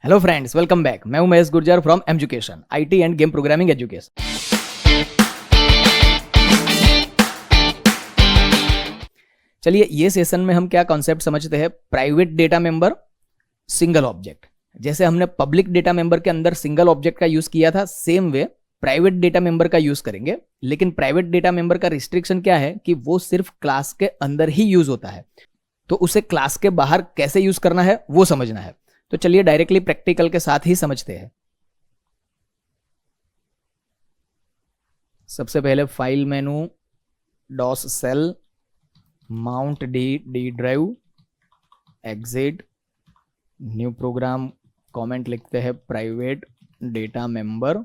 Hello friends, welcome back. मैं हूं Mahesh Gurjar from education IT end game programming education. चलिए, ये सेशन में हम क्या कॉन्सेप्ट समझते हैं। Private data member, single object. जैसे हमने पब्लिक डेटा मेंबर के अंदर सिंगल ऑब्जेक्ट का यूज किया था, same way private data member का यूज करेंगे। लेकिन प्राइवेट डेटा मेंबर का रिस्ट्रिक्शन क्या है कि वो सिर्फ क्लास के अंदर ही यूज होता है, तो उसे क्लास के बाहर कैसे यूज करना है वो समझना है। तो चलिए डायरेक्टली प्रैक्टिकल के साथ ही समझते हैं। सबसे पहले file menu, DOS shell, mount D drive, exit, new program, comment लिखते हैं private data member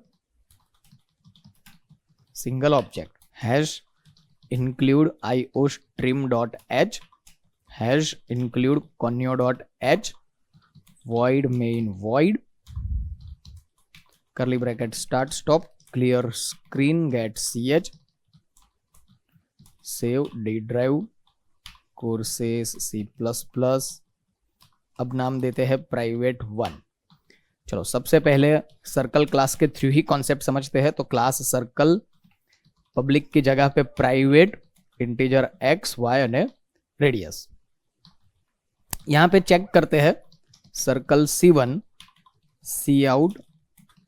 single object, hash include iostream.h, hash include conio.h, void main void, curly bracket start stop, clear screen get ch, save d drive, courses C++। अब नाम देते हैं private 1। चलो सबसे पहले circle class के थ्रू ही concept समझते हैं। तो क्लास सर्कल, पब्लिक की जगह पे प्राइवेट, इंटीजर x y અને रेडियस। यहां पे चेक करते हैं circle C1, c out,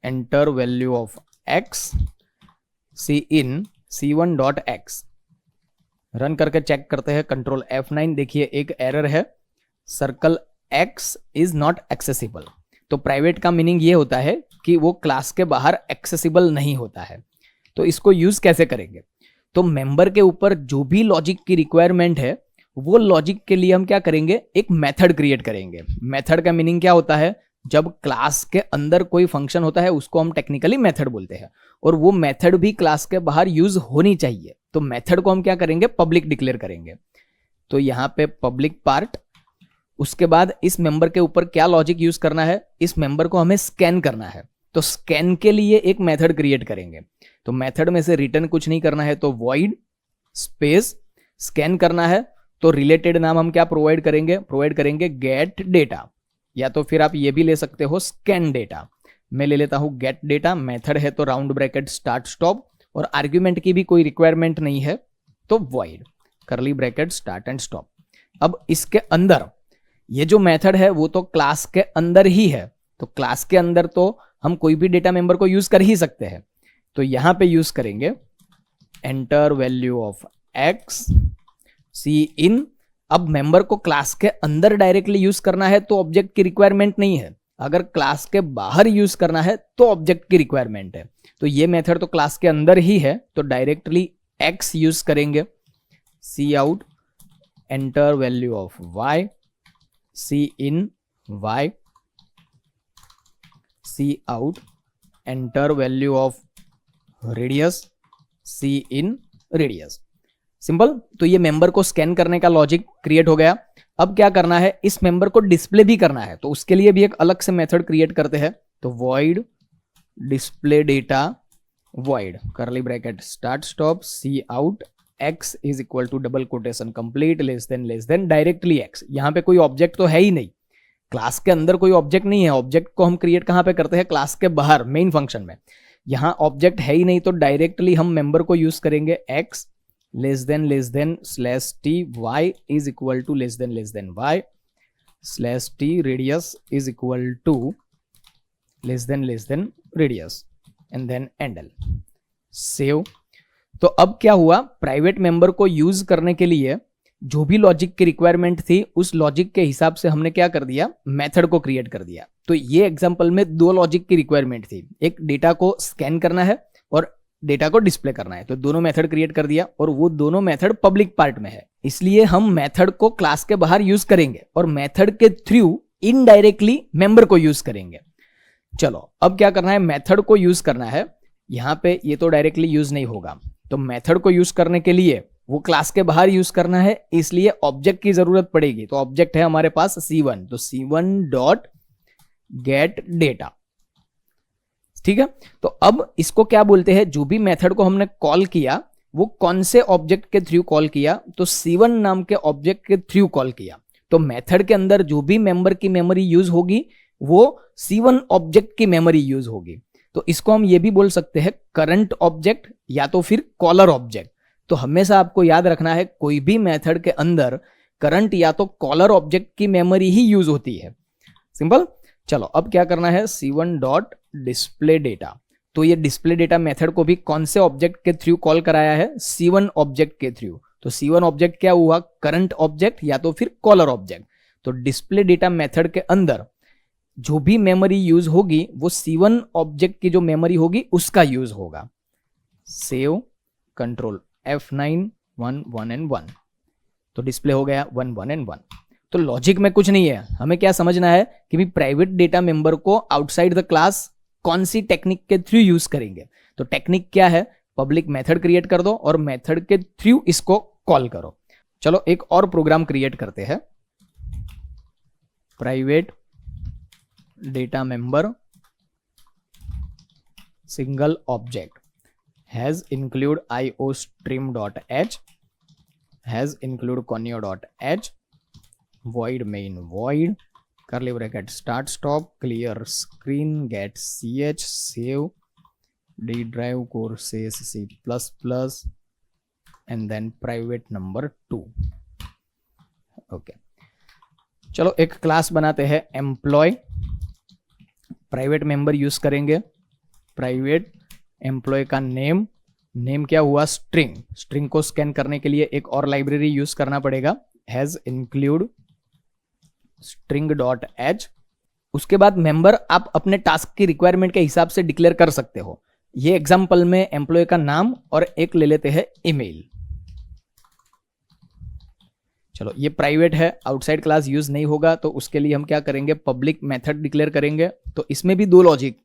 enter value of x, c in C1.x। Run करके चेक करते हैं, कंट्रोल F9। देखिए एक एरर है, circle x is not accessible. तो प्राइवेट का मीनिंग ये होता है कि वो क्लास के बाहर एक्सेसिबल नहीं होता है। तो इसको यूज कैसे करेंगे? तो मेंबर के ऊपर जो भी लॉजिक की रिक्वायरमेंट है, वो लॉजिक के लिए हम क्या करेंगे, एक मेथड क्रिएट करेंगे। मेथड का मीनिंग क्या होता है? जब क्लास के अंदर कोई फंक्शन होता है उसको हम टेक्निकली मेथड बोलते हैं, और वो मेथड भी क्लास के बाहर यूज होनी चाहिए। तो मेथड को हम क्या करेंगे, पब्लिक डिक्लेयर करेंगे। तो यहां पे पब्लिक पार्ट, उसके बाद इस मेंबर के ऊपर क्या लॉजिक यूज करना है, इस मेंबर को हमें स्कैन करना है। तो स्कैन के लिए एक मेथड क्रिएट करेंगे। तो मेथड में से रिटर्न कुछ नहीं करना है, तो वॉइड स्पेस स्कैन करना है। तो रिलेटेड नाम हम क्या प्रोवाइड करेंगे गेट डेटा, या तो फिर आप ये भी ले सकते हो स्कैन डेटा। मैं ले लेता हूं गेट डेटा। मेथड है तो राउंड ब्रैकेट स्टार्ट स्टॉप, और आर्ग्यूमेंट की भी कोई रिक्वायरमेंट नहीं है, तो void curly bracket start and stop. अब इसके अंदर ये जो मेथड है वो तो क्लास के अंदर ही है, तो क्लास के अंदर तो हम कोई भी डेटा मेंबर को यूज कर ही सकते हैं। तो यहां पे यूज करेंगे enter value of x, c इन। अब मेंबर को क्लास के अंदर डायरेक्टली यूज करना है तो ऑब्जेक्ट की रिक्वायरमेंट नहीं है। अगर क्लास के बाहर यूज करना है तो ऑब्जेक्ट की रिक्वायरमेंट है। तो ये मेथड तो क्लास के अंदर ही है, तो डायरेक्टली x यूज करेंगे, C out, enter value of y, C in y, C out, enter value of radius, C in radius. Simple. तो ये मेंबर को स्कैन करने का लॉजिक क्रिएट हो गया। अब क्या करना है, इस मेंबर को डिस्प्ले भी करना है, तो उसके लिए भी एक अलग से मेथड क्रिएट करते हैं। तो void display data, void curly bracket start stop, c out, x is equal to double quotation complete less than directly x। यहां पे कोई ऑब्जेक्ट तो है ही नहीं, क्लास के अंदर कोई ऑब्जेक्ट नहीं है। ऑब्जेक्ट को हम क्रिएट कहां पे करते हैं, क्लास के बाहर मेन फंक्शन में। यहां ऑब्जेक्ट है ही नहीं, तो डायरेक्टली हम मेंबर को यूज करेंगे x less than slash t, y is equal to less than y, slash t, radius is equal to less than radius, and then endl, save. तो अब क्या हुआ, प्राइवेट मेंबर को यूज करने के लिए जो भी लॉजिक की रिक्वायरमेंट थी, उस लॉजिक के हिसाब से हमने क्या कर दिया, मेथड को क्रिएट कर दिया। तो ये एग्जांपल में दो लॉजिक की रिक्वायरमेंट थी, एक डेटा को स्कैन करना है और डेटा को डिस्प्ले करना है। तो दोनों मेथड क्रिएट कर दिया, और वो दोनों मेथड पब्लिक पार्ट में है, इसलिए हम मेथड को क्लास के बाहर यूज करेंगे और मेथड के थ्रू इनडायरेक्टली मेंबर को यूज करेंगे। चलो अब क्या करना है, मेथड को यूज करना है। यहां पे ये तो डायरेक्टली यूज नहीं होगा, तो मेथड को यूज करने के लिए वो क्लास के बाहर यूज करना है, इसलिए ऑब्जेक्ट की जरूरत पड़ेगी। तो ऑब्जेक्ट है हमारे पास C1, तो C1 डॉट गेट डेटा। ठीक है, तो अब इसको क्या बोलते हैं, जो भी मेथड को हमने कॉल किया वो कौन से ऑब्जेक्ट के थ्रू कॉल किया, तो C1 नाम के ऑब्जेक्ट के थ्रू कॉल किया। तो मेथड के अंदर जो भी मेंबर की मेमोरी यूज होगी वो C1 ऑब्जेक्ट की मेमोरी यूज होगी। तो इसको हम ये भी बोल सकते हैं करंट ऑब्जेक्ट या तो फिर कॉलर ऑब्जेक्ट। तो हमेशा आपको याद रखना है कोई भी मेथड के अंदर करंट या तो कॉलर ऑब्जेक्ट की मेमोरी ही यूज होती है। सिंपल। चलो अब क्या करना है, C1 डॉट डिस्प्ले डेटा। तो ये डिस्प्ले डेटा मेथड को भी कौन से ऑब्जेक्ट के थ्रू कॉल कराया है, C1 ऑब्जेक्ट के थ्रू। तो C1 ऑब्जेक्ट क्या हुआ, करंट ऑब्जेक्ट या तो फिर कॉलर ऑब्जेक्ट। तो डिस्प्ले डेटा मेथड के अंदर जो भी मेमोरी यूज होगी वो C1 ऑब्जेक्ट की जो मेमोरी होगी उसका यूज होगा। Save, control F9, 1 1 and 1। तो डिस्प्ले हो गया 1 1 एंड 1। तो लॉजिक में कुछ नहीं है, हमें क्या समझना है कि भी प्राइवेट डेटा मेंबर को आउटसाइड द क्लास कौन सी टेक्निक के थ्रू यूज करेंगे। तो टेक्निक क्या है, पब्लिक मेथड क्रिएट कर दो और मेथड के थ्रू इसको कॉल करो। चलो एक और प्रोग्राम क्रिएट करते हैं। Private data member single object has include iostream.h has include conio.h void main void curly bracket start stop clear screen get ch save d drive courses c++ and then private number 2। Okay चलो एक class बनाते हैं employ. Private member use करेंगे। Private employ का name, name क्या हुआ, string. String को scan करने के लिए एक और लाइब्रेरी यूज करना पड़ेगा, has include string dot H. उसके बाद मेंबर आप अपने टास्क की रिक्वायरमेंट के हिसाब से डिक्लेयर कर सकते हो। ये एग्जांपल में एम्प्लॉय का नाम और एक ले लेते हैं ईमेल। चलो ये प्राइवेट है, आउटसाइड क्लास यूज नहीं होगा, तो उसके लिए हम क्या करेंगे, पब्लिक मेथड डिक्लेयर करेंगे। तो इसमें भी दो लॉजिक,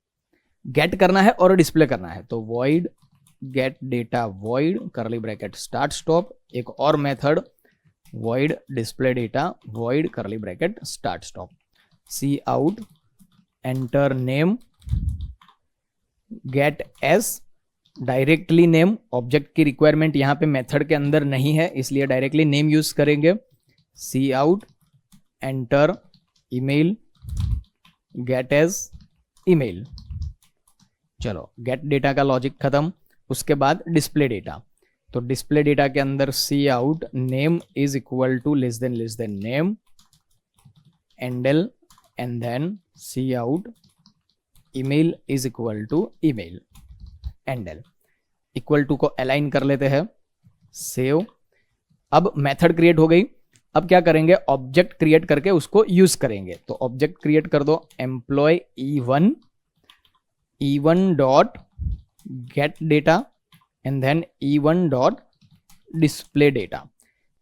गेट करना है और डिस्प्ले करना है। तो void get data void curly bracket start stop, एक और method void display data void curly bracket start stop, cout enter name get s directly name. Object की रिक्वायरमेंट यहाँ पे मेथड के अंदर नहीं है इसलिए डायरेक्टली नेम यूज करेंगे। cout enter email get as email। चलो गेट डेटा का लॉजिक खत्म। उसके बाद डिस्प्ले डेटा। तो डिस्प्ले डेटा के अंदर cout name is equal to less than name endl and then cout email is equal to email endl. Equal to को align कर लेते हैं, सेव। अब मेथड क्रिएट हो गई। अब क्या करेंगे, ऑब्जेक्ट क्रिएट करके उसको यूज करेंगे। तो ऑब्जेक्ट क्रिएट कर दो employ e1 dot get data and then e1 dot display data.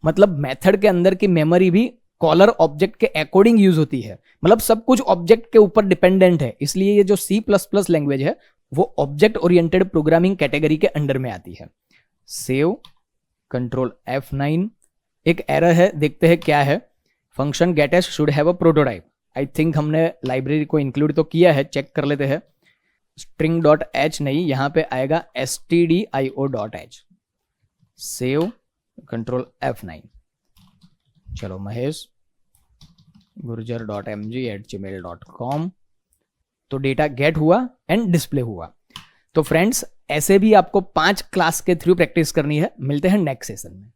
मतलब मेथड के अंदर की मेमोरी भी कॉलर ऑब्जेक्ट के अकॉर्डिंग यूज होती है। मतलब सब कुछ ऑब्जेक्ट के ऊपर डिपेंडेंट है, इसलिए ये जो C++ लैंग्वेज है वो ऑब्जेक्ट ओरिएंटेड प्रोग्रामिंग कैटेगरी के अंडर में आती है। Save, control F9। एक एरर है, देखते हैं क्या है। Function gets should have a prototype. I think हमने लाइब्रेरी को इंक्लूड तो किया है, चेक कर लेते हैं। स्ट्रिंग डॉट एच नहीं, यहां पे आएगा stdio.h। Save, control F9। चलो महेश gurjar.mg@gmail.com। तो डेटा गेट हुआ एंड डिस्प्ले हुआ। तो फ्रेंड्स ऐसे भी आपको 5 क्लास के थ्रू प्रैक्टिस करनी है। मिलते हैं नेक्स्ट सेशन में।